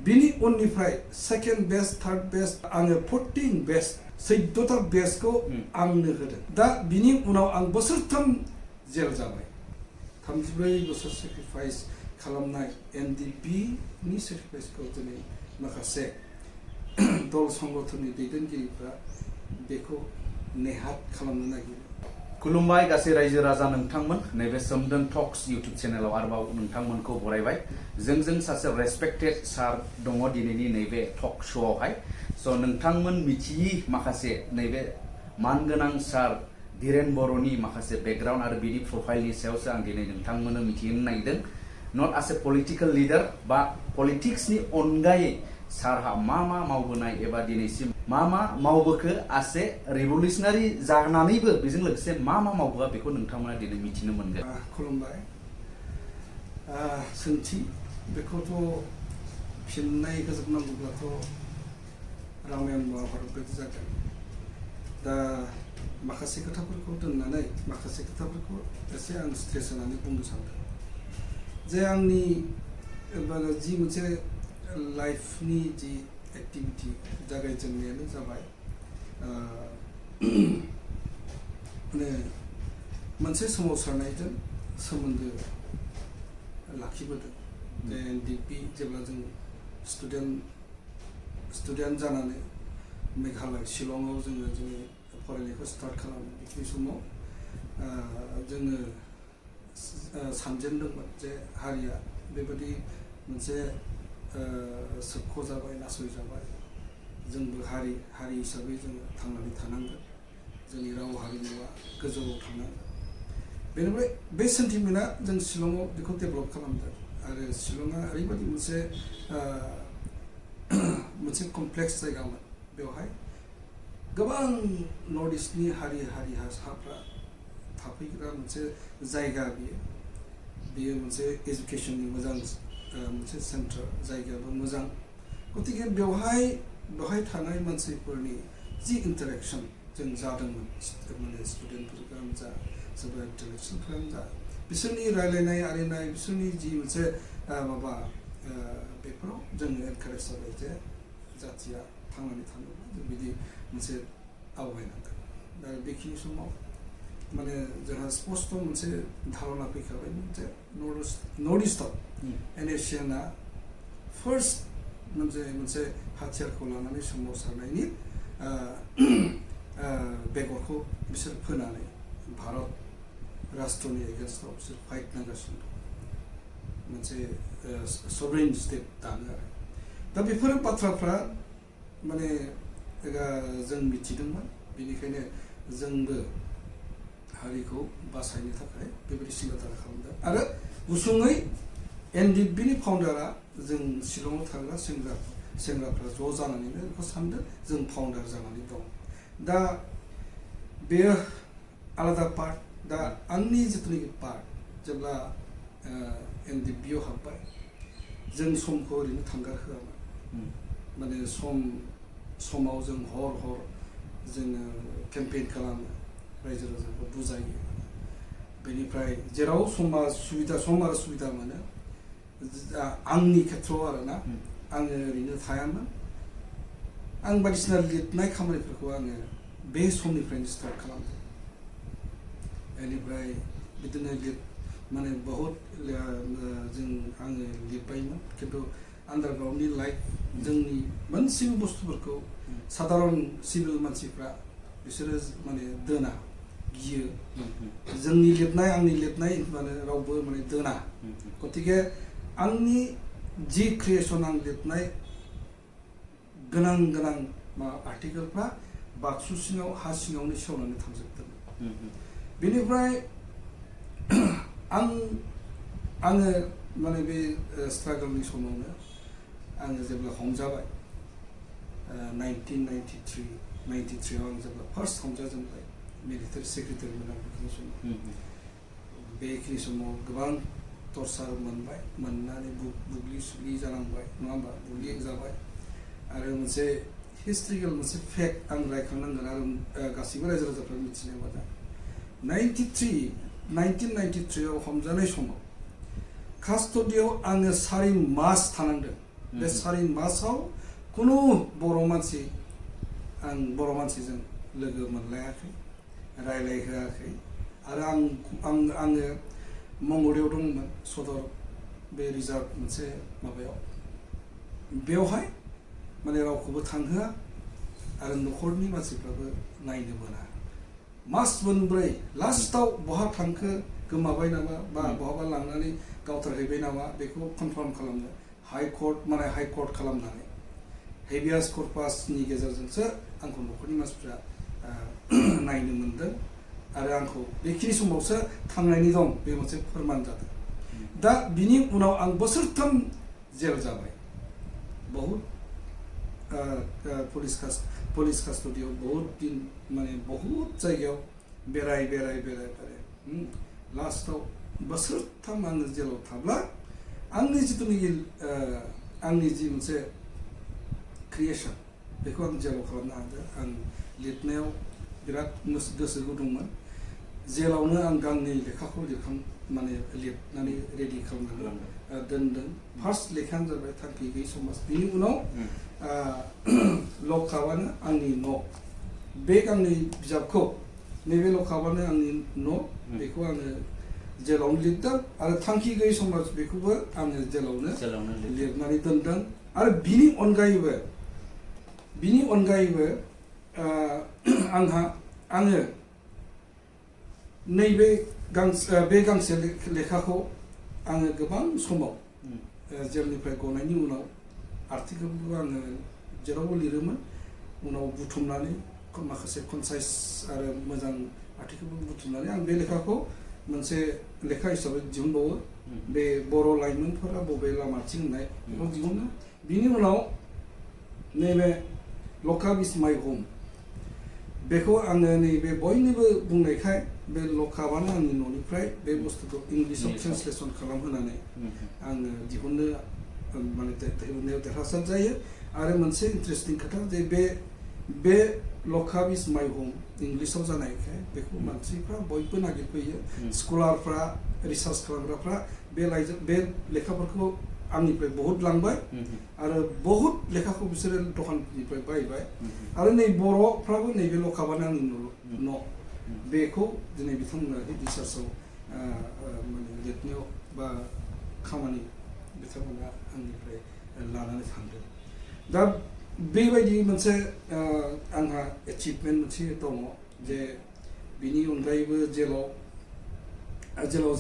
बिनि उननिफ्राय second best third best आङो 14 बेस्ट 14टा बेस्टखौ आंनो होदों दा बिनि उनाव आं बोसोरथाम जेल जाबाय 34 बोसोर सेक्रिफाइस खालामनाय एनडिपि नि सेक्रिफाइसखौ दिनै माखासे दल संगठननि दैदेनगिरिफ्रा बेखौ नेहात खालामनो नागिरो खुलुमबाय गासै रायजो राजा नोंथांमोन नैबे सोमदोन टक्स इउट्यूब चेनेलाव आरोबाव नोंथांमोनखौ बरायबाय जों सासे रेसपेक्टेड सार दङ दिनैनि नैबे टक श'आवहाय स' नोंथांमोन मिथियि माखासे नैबे मानगोनां सार धीरेन बर'नि माखासे बेकग्राउन्ड आरो बिनि प्रफाइलनि सायावसो आं दिनै नोंथांमोननो मिथिहोनो नागिरदों नट एस ए पलिटिकल लिडार बा पलिटिक्सनि अनगायै सारहा मा मावबोनाय एबा दिनैसिम मा मावबोखो एसे रिभलिउसनारि जानानैबो बेजों लोगोसे मा मावबोआ बेखौ नोंथांमोना दिनै मिथिनो मोनगोन खुलुमबाय सोंथि बेखौथ' फिननाय होजोबनांगौब्लाथ' रामायण महाभारत बायदि जागोन दा माखासे खोथाफोरखौ दोननानै माखासे खोथाफोरखौ एसे आं स्ट्रेस होनानै बुंनो सानदों जे आंनि जि मोनसे लाइफनि जि एक्टिभिटी जागायजेननायानो जाबाय माने मोनसे सोमावसारनायजों सोमोन्दो लाखिबोदों जे एनडिपि जेब्ला जों स्टुडेन्ट जानानै मेघालय शिलंआव जोङो जोंनि फरायनायखौ स्टार्ट खालामो बे समाव जोङो सानजेनदोंमोन जे हारिया बेबायदि मोनसे सोबख'जाबाय नासयजाबाय जोंबो हारि हिसाबै जोङो थांनानै थानांगोन जोंनि राव हारिमुवा गोजौआव थानांगोन बेनिफ्राय बे सेन्टिमेन्टआ जों शिलंआव बेखौ डेभेलप खालामदों आरो शिलंआ ओरैबायदि मोनसे कमप्लेक्स जायगामोन बेवहाय गोबां नर्थ इस्टनि हारि हारिसाफ्रा थाफैग्रा मोनसे जायगा बियो मोनसे एजुकेशननि मोजां मोनसे सेन्टार जायगायाबो मोजां गतिके बेवहाय थानाय मानसिफोरनि जि इन्टारेक्शन जों जादोंमोन माने स्टुडेन्टफोरानो जा सोरबा इन्टालेक्चुयेलफोरानो जा बिसोरनि रायलायनाय आरिनाय बिसोरनि जि मोनसे माबा बेफोराव जोङो एनकारेज जाबाय जे जाथिया थांनानै थानोब्ला जों बिदि मोनसे आवगायनांगोन दा बेखिनि समाव माने जोंहा स्पष्ट मोनसे धारणा फैखाबायमोन जे नर्थ इस्टआव एनएसियाना फार्स्ट मोनसे हाथियारखौ लानानै सोमावसारनायनि बेगरखौ बिसोर फोनानै भारत राष्ट्रनि एगेन्स्टआव बिसोर फाइट नांगासिनो दं मोनसे सभरेन स्टेट दानो आरो दा बेफोर बाथ्राफ्रा माने जों मिथिदोंमोन बेनिखायनो जोंबो हारिखौ बासायनो थाखाय बेबायदि सिन्था खालामदों आरो गुसुङै एनडिपिनि फाउन्डारा जों शिलंआव थाग्रा सेंग्राफ्रा ज' जानानैनो बेखौ सानदों जों फाउन्डार जानानै दं दा बेयो आलादा पार्ट दा आंनि जिथुनाखि पार्ट जेब्ला एनडिपिआव हाबबाय जों समखौ ओरैनो थांगारहोआमोन माने समाव जों हर जोङो केम्पेइन खालामो रायजो राजाखौ बुजायो बेनिफ्राय जेराव सम आरो सुबिदा मोनो आंनि खेथ्रआव आरोना आङो ओरैनो थायामोन आं बायदिसिना लिरनाय खामानिफोरखौ आङो बे समनिफ्रायनो स्टार्ट खालामदों बेनिफ्राय बिदिनो माने बहुद आङो लिरबायमोन खिन्थु आन्डारग्राउन्डनि लाइफ जोंनि मोनसेबो बुस्थुफोरखौ साधारन सिभिल मानसिफ्रा बिसोरो माने दोना गियो आंनि लिरनाय होनबानो रावबो माने दोना गतिके आंनि जि क्रिएसन आं लिरनाय गोनां आर्टिकेलफ्रा बाक्सु सिङाव हा सिङावनो सेवनानै थांजोबदों बेनिफ्राय आङो माने बे स्ट्रागलनि समावनो आङो जेब्ला हमजाबाय 1993 आं जेब्ला फार्स्ट हमजाजेनबाय मिलिटारि सेक्रेटारिमोन आं बेखिनि समाव गोबां टर्चार मोननानै बुग्लि सुग्लि जानांबाय नङा होमबा बुग्लि जाबाय आरो मोनसे हिस्ट्रिकेल मोनसे फेक्ट आं रायखांनांगोन आरो गासैबो रायजो राजाफ्रा मिथिनाय बादा 1993 आव हमजानाय समाव कास्टडियाव आङो 4 मास थानांदों बे सारि मासाव कुनु बर' मानसि आं बर' मानसिजों लोगो मोनलायाखै रायलायहोआखै आरो आङो मंगलदैयाव दंमोन सदर बे रिजार्भ मोनसे माबायाव बेवहाय माने रावखौबो थांहोआ आरो न'खरनि मानसिफ्राबो नायनो मोना मास मोनब्रै लास्टाव बहा थांखो गोमाबाय नामा बा बहाबा लांनानै गावथारहैबाय नामा बेखौ कनफार्म खालामनो हाइकर्ट खालामनानै हेबियास कर्पासनि गेजेरजोंसो आंखौ न'खरनि मानसिफ्रा नायनो मोनदों आरो आंखौ बेखिनि समावसो थांनायनि दं बे मोनसे फोरमान जादों दा बिनि उनाव आं बोसोरथाम जेल जाबाय बहुत पुलिस कास्टडियाव बहुत दिन माने बहुत जायगायाव बेराय लास्टाव बोसोरथाम आङो जेलाव थाब्ला आंनि जिथुनाखि आंनि जि मोनसे क्रिएसन बेखौ आं जेलाव खालामनो हादों आं लिरनायाव बिराद गोसो गुदुंमोन जेलावनो आं गांनै लेखाखौ लिरनानै रेडि खालामनानै दोनदों फार्स्ट लेखायानो जाबाय थांखि गैयै समाज बिनि उनाव लकआपआनो आंनि न' बे गांनै बिजाबखौ नैबे लकआपआनो आंनि न' बेखौ आङो जेलावनो लिरदों आरो थांखि गैयै समाज बेखौबो आङो जेलावनो लिरनानै दोनदों आरो बिनि अनगायैबो आङो नैबे गांसे लेखाखौ आङो गोबां समाव जेलनिफ्राय गनायनि उनाव आर्टिकेलबो आङो जेरावबो लिरोमोन उनाव बुथुमनानै माखासे कनसाइस आरो मोजां आर्टिकेलबो बुथुमनानै आं बे लेखाखौ मोनसे लेखा हिसाबै दिहुनबावो बे बर' लाइमोनफोरा बबे लामाथिं होननाय बेखौ दिहुनो बिनि उनाव नैबे लकआप इज माइ ह'म बेखौ आङो नैबे बयनिबो बुंनायखाय बे लकआपआनो आंनि न'निफ्राय बे बुस्थुखौ इंलिसाव ट्रेन्सलेसन खालामहोनानै आङो दिहुननायाव देरहासार जायो आरो मोनसे इन्टारेस्टिं खोथा जे बे लकआप इज माइ ह'म इंलिसाव जानायखाय बेखौ मानसिफ्रा बयबो नागिरफैयो स्कलारफ्रा रिसार्च खालामग्राफ्रा बे लेखाफोरखौ आंनिफ्राय बहुत लांबाय आरो बहुत लेखाखौ बिसोरो दखाननिफ्राय बायबाय आरो नै बर'फ्राबो नैबे लकआपआनो आंनि न' बेखौ दिनै बिथांमोना रिसार्चआव लिरनायाव बा खामानि बिथांमोना आंनिफ्राय लानानै थांदों दा बेबायदि मोनसे आंहा एचिभमेन्ट मोनसे दङ जे बिनि अनगायैबो जेलाव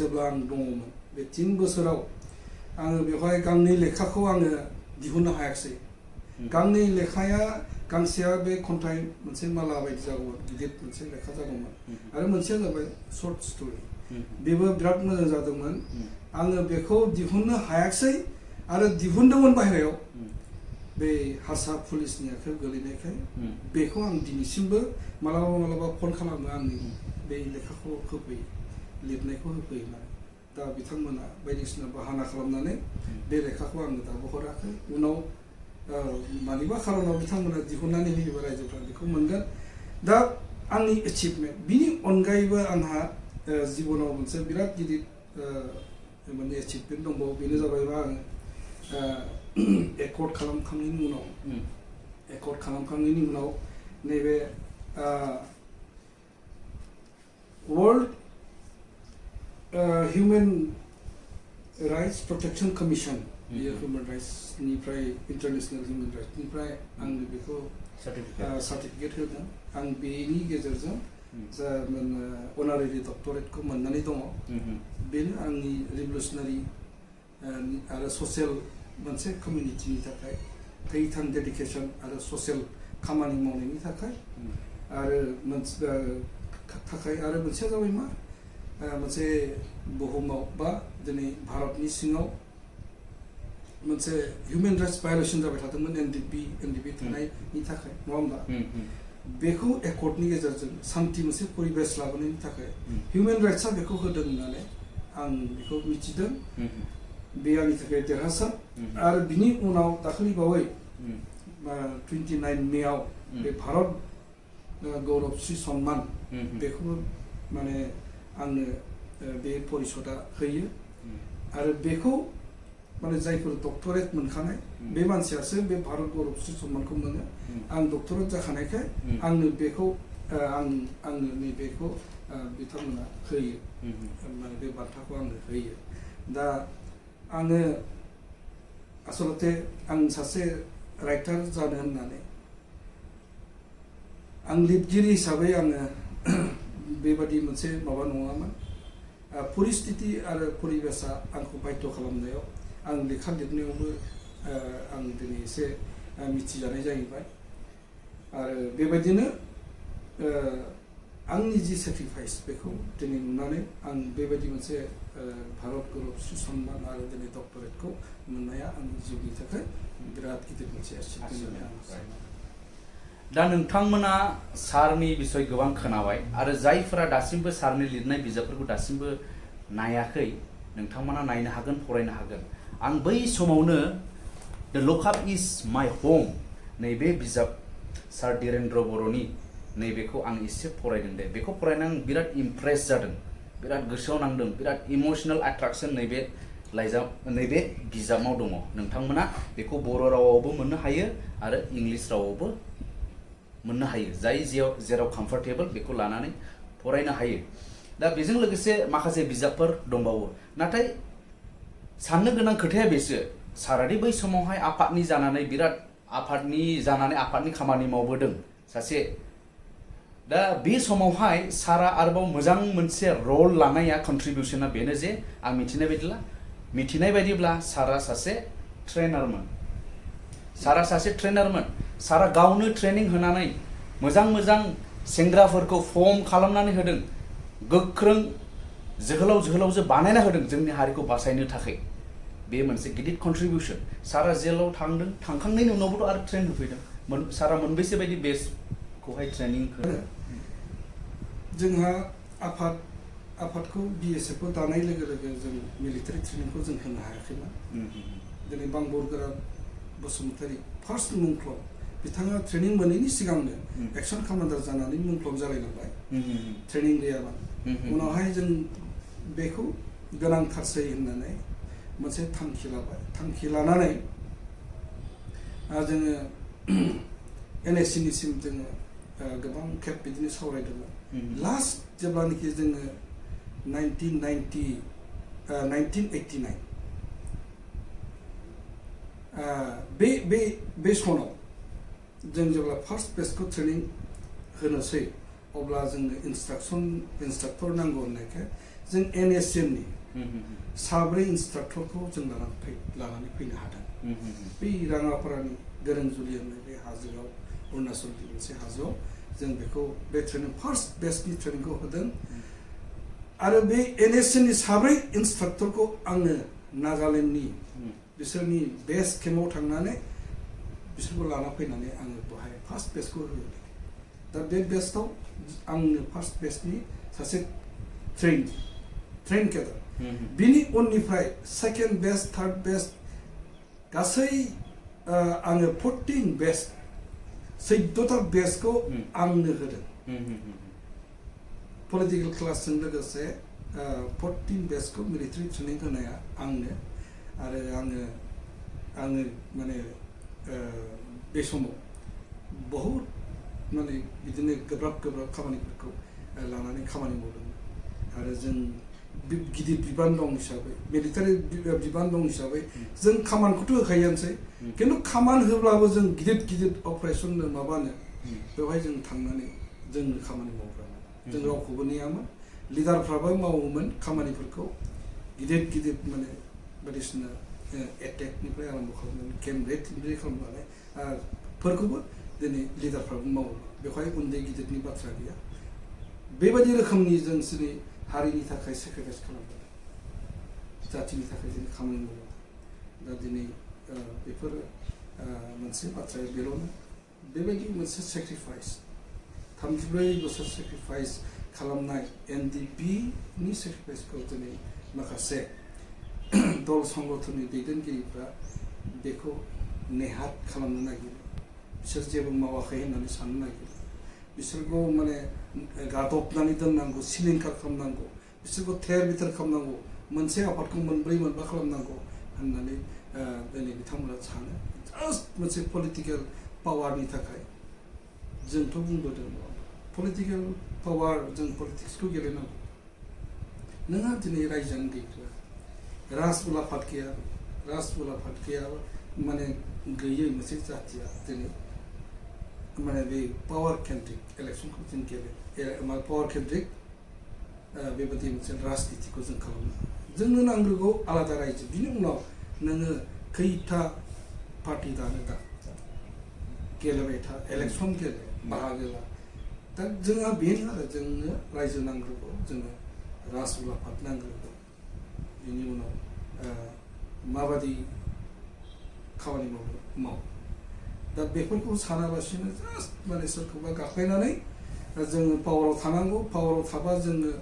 जेब्ला आं दङमोन बे 3 बोसोराव आङो बेवहाय गांनै लेखाखौ आङो दिहुननो हायाखिसै गांनै लेखाया गांसेया बे खन्थाइ मोनसे माला बायदि जागौमोन गिदिर मोनसे लेखा जागौमोन आरो मोनसेया जाबाय सर्ट स्ट'रि बेबो बिराद मोजां जादोंमोन आङो बेखौ दिहुननो हायाखिसै आरो दिहुनदोंमोन बाहेरायाव बे हारसा पुलिसनि आखायाव गोलैनायखाय बेखौ आं दिनैसिमबो मालाबा फन खालामो आंनि बे लेखाखौ होफैयो लिरनायखौ होफैयो दा बिथांमोना बायदिसिना बाहाना खालामनानै बे लेखाखौ आंनो दाबो हराखै उनाव मानिबा खारनाव बिथांमोना दिहुननानै होयोबा रायजोफ्रा बेखौ मोनगोन दा आंनि एचिभमेन्ट बिनि अनगायैबो आंहा जिबनाव मोनसे बिराद गिदिर माने एचिभमेन्ट दंबावो बेनो जाबाय आङो एकर्ड खालामखांनायनि उनाव नैबे world human rights protection commission बेयो ह्युमेन राइट्सनिफ्राय इन्टारनेशनेल ह्युमेन राइट्सनिफ्राय आंनो बेखौ सार्टिफिकेट होदों आं बेनि गेजेरजों जा अनारेरि डक्टरेटखौ मोननानै दङ बेनो आंनि रिभलिउसनारि आरो ससियेल मोनसे कमिउनिटिनि थाखाय थैथान डेडिकेसन आरो ससियेल खामानि मावनायनि थाखाय आरो मोनसेया जाबाय मा मोनसे बुहुमाव बा दिनै भारतनि सिङाव मोनसे ह्युमेन राइट्स भायलेसन जाबाय थादोंमोन एनडिपि थानायनि थाखाय नङा होमबा बेखौ एकर्डनि गेजेरजों शान्ति मोनसे परिबेस लाबोनायनि थाखाय ह्युमेन राइट्सआ बेखौ होदों होननानै आं बेखौ मिथिदों बे आंनि थाखाय देरहासार आरो बिनि उनाव दाखालि बावै 29 मेआव बे भारत गौरब श्री सन्मान बेखौबो माने आंनो बे परिषदा होयो आरो बेखौ माने जायफोर डक्टरेट मोनखानाय बे मानसियासो बे भारत गौरब श्री सन्मानखौ मोनो आं डक्टरेट जाखानायखाय आंनो बेखौ आंनो नैबेखौ बिथांमोना होयो माने बे बान्थाखौ आंनो होयो दा आङो आसलते आं सासे राइटार जानो होननानै आं लिरगिरि हिसाबै आङो बेबादि मोनसे माबा नङामोन परिस्थिति आरो परिबेसा आंखौ बाध्य खालामनायाव आं लेखा लिरनायावबो आं दिनै एसे मिथिजानाय जाहैबाय आरो बेबायदिनो आंनि जि सेक्रिफाइस बेखौ दिनै नुनानै आं बेबायदि मोनसे भारत गौरब श्री सन्मान आरो दिनै डक्टरेटखौ मोननाया आंनि जिउनि थाखाय बिराद गिदिर मोनसे दा नोंथांमोना सारनि बिसय गोबां खोनाबाय आरो जायफोरा दासिमबो सारनि लिरनाय बिजाबफोरखौ दासिमबो नायाखै नोंथांमोना नायनो हागोन फरायनो हागोन आं बै समावनो द लकआप इज माय होम नैबे बिजाब सार धीरेन्द्र बर'नि नैबेखौ आं एसे फरायदों दे बेखौ फरायनानै आं बिराद इमप्रेस जादों बिराद गोसोआव नांदों बिराद इमोशनेल एट्राक्शन नैबे नैबे बिजाबाव दङ नोंथांमोना बेखौ बर' रावावबो मोननो हायो आरो इंलिश रावावबो मोननो हायो जाय जेराव कम्फर्टेबल बेखौ लानानै फरायनो हायो दा बेजों लोगोसे माखासे बिजाबफोर दंबावो नाथाय साननो गोनां खोथाया बेसो सारादि बै समावहाय आफादनि जानानै आफादनि खामानि मावबोदों सासे दा बे समावहाय सारा आरोबाव मोजां मोनसे रल लानाया कन्ट्रिबिउशना बेनो जे आं मिथिनाय बायदिब्ला सारा सासे ट्रेनारमोन सारा गावनो ट्रेनिं होनानै मोजां सेंग्राफोरखौ फर्म खालामनानै होदों गोख्रों जोहोलावजो बानायना होदों जोंनि हारिखौ बासायनो थाखाय बे मोनसे गिदिर कन्ट्रिबिउशन सारा जेलाव थांखांनायनि उनावबोथ' आरो ट्रेन होफैदों सारा मोनबेसे बायदि बेसखौहाय ट्रेनिं होदों जोंहा आफादखौ BSF खौ दानाय लोगो लोगो जों मिलिटारि ट्रेनिंखौ जों होनो हायाखैमोन दिनै बांबरगोरा बसुमतारी फार्स्ट मुंख्लं बिथाङा ट्रेनिं मोनैनि सिगांनो एक्सन कमान्डार जानानै मुंख्लं जालायलांबाय ट्रेनिं गैयाबा उनावहाय जों बेखौ गोनांथारसै होननानै मोनसे थांखि लानानै जोङो NSC निसिम जोङो गोबां खेब बिदिनो सावरायदोंमोन लास्ट जेब्लानोखि जोङो 1989 बे सनाव जों जेब्ला फार्स्ट बेचखौ ट्रेनिं होनोसै अब्ला जोंनो इन्सट्राक्टर नांगौ होननायखाय जों NSCनि साब्रै इन्सट्राक्टरखौ जों लानानै फैनो हादों बै राङापारानि गोरों जुलि होननाय बे हाजोआव अरुणाचलनि मोनसे हाजोआव जों बेखौ बे ट्रेनिं फार्स्ट बेचनि ट्रेनिंखौ होदों आरो बे NSCनि साब्रै इन्सट्राक्टरखौ आङो नागालेण्डनि बिसोरनि बेस केम्पआव थांनानै बिसोरखौ लाना फैनानै आङो बेहाय फार्स्ट बेचखौ होदों दा बे बेचआव आंनो फार्स्ट बेचनि सासे ट्रेन केडार बिनि उननिफ्राय सेकेन्ड बेच थार्ड बेच गासै आङो 14 बेच 14टा बेचखौ आंनो होदों पलिटिकल क्लासजों लोगोसे 14 बेचखौ मिलिटारि ट्रेनिं होनाया आंनो आरो आङो माने बे समाव बहुद माने बिदिनो गोब्राब खामानिफोरखौ लानानै खामानि मावदोंमोन आरो जों गिदिर बिबान दं हिसाबै मिलिटारि बिबान दं हिसाबै जों खामानिखौथ' होखायोआनोसै खिन्थु खामानि होब्लाबो जों गिदिर अपारेसन माबानो बेवहाय जों थांनानै जोंनो खामानि मावग्रामोन जों रावखौबो नेयामोन लिडारफ्राबो मावोमोन खामानिफोरखौ गिदिर माने बायदिसिना एटेकनिफ्राय आरम्भ खालामनानै केम्प रेडनिफ्राय खालामनानै फोरखौबो दिनै लिडारफ्राबो मावो बेवहाय उन्दै गिदिरनि बाथ्रा गैया बेबायदि रोखोमनि जों दिनै हारिनि थाखाय सेक्रिफाइस खालामदों जातिनि थाखाय जों खामानि मावो दा दिनै बेफोर मोनसे बाथ्राया बेल'नो बेबायदि मोनसे सेक्रिफाइस 34 बोसोर सेक्रिफाइस खालामनाय NDPनि सेक्रिफाइसखौ दिनै माखासे दल संगठननि दैदेनगिरिफ्रा बेखौ नेहात खालामनो नागिरो बिसोर जेबो मावाखै होननानै साननो नागिरो बिसोरखौ माने गादबनानै दोननांगौ सिलिंखार खालामनांगौ बिसोरखौ थेर बिथेर खालामनांगौ मोनसे आफादखौ मोनब्रै मोनबा खालामनांगौ होननानै दिनै बिथांमोना सानो जास्ट मोनसे पलिटिकेल पावारनि थाखाय जोंथ' बुंबोदों पलिटिकेल पावार जों पलिटिक्सखौ गेलेनांगौ नोंहा दिनै रायजोआनो गैया राज उलाफाद गैया माने गैयै मोनसे जाथिया दिनै माने बे पावार केन्ट्रिक इलेक्सनखौ जों पावार केन्ट्रिक बेबायदि मोनसे राजनितिखौ जों खालामनो जोंनो नांगौ आलादा रायजो बिनि उनाव नोङो खैथा पार्टि दानो दा गेलेबाय था इलेक्सन गेले बाहागो ला दा जोंहा बेनो आरो जोंनो रायजो नांग्रोगौ जोंनो राज उलाफाद नांग्रोगौ बिनि उनाव माबादि खामानि माव दा बेफोरखौ सानालासिनो जास्ट माने सोरखौबा गाख्लायनानै जोङो पावाराव थानांगौ पावाराव थाबा जोङो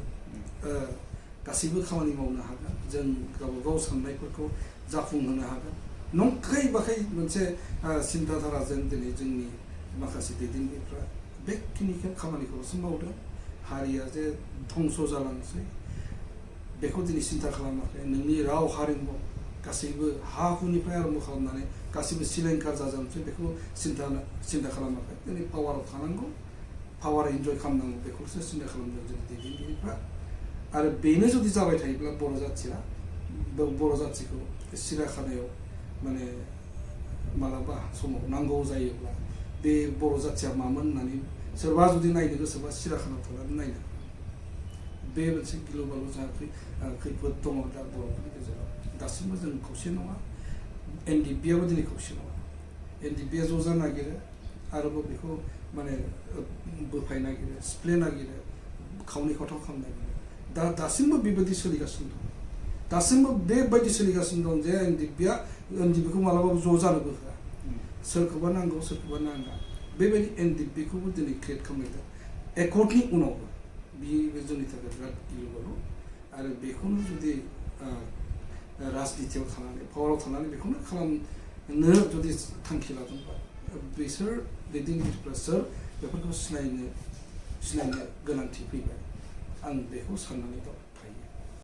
गासैबो खामानि मावनो हागोन जों गावबागाव साननायफोरखौ जाफुंहोनो हागोन नंखाय बाखाय मोनसे सिन्ताधाराजों दिनै जोंनि माखासे दैदेनगिरिफ्रा बेखिनिखौ खामानिखौल'सो मावदों हारिया जे धंस जालांसै बेखौ दिनै सिन्ता खालामाखै नोंनि राव हारिमु गासैबो हा हुनिफ्राय आरम्भ खालामनानै गासैबो सिलिंखार जाजोबसै बेखौ सिन्ता खालामाखै दिनै पावाराव थानांगौ पावार इन्जय खालामनांगौ बेखौसो सिन्ता खालामदों जों दैदेनगिरिफ्रा आरो बेनो जुदि जाबाय थायोब्ला बर' जाथिखौ सिराखानायाव माने मालाबा समाव नांगौ जायोब्ला बे बर' जाथिया मामोन होननानै सोरबा जुदि नायनो गोसोबा सिराखानायाव थांनानै नायनो बे मोनसे गिलु बालु जोंहा खैफोद दङ दा बर'फोरनि गेजेराव दासिमबो जों खौसे नङा एनडिपिआबो दिनै खौसे नङा एनडिपिआ ज' जानो नागिरो आरोबाव बेखौ माने बोफाय नागिरो सिफ्ले नागिरो खावनै खावथाव खालामनो नागिरो दासिमबो बेबायदि सोलिगासिनो दं दासिमबो बेबायदि सोलिगासिनो दं जे एनडिपिखौ मालाबाबो ज' जानोबो होआ सोरखौबा नांगौ सोरखौबा नाङा बेबायदि एनडिपिखौबो दिनै क्रिएट खालामदों एकर्डनि उनावबो बेयो जोंनि थाखाय बिराद गिलु बालु आरो बेखौनो जुदि राजनितियाव थानानै पावाराव थानानै बेखौनो खालामनो जुदि थांखि लादोंबा बिसोर दैदेनगिरिफ्रा सोर बेफोरखौ सिनायनो गोनांथि फैबाय आं बेखौ साननानै दं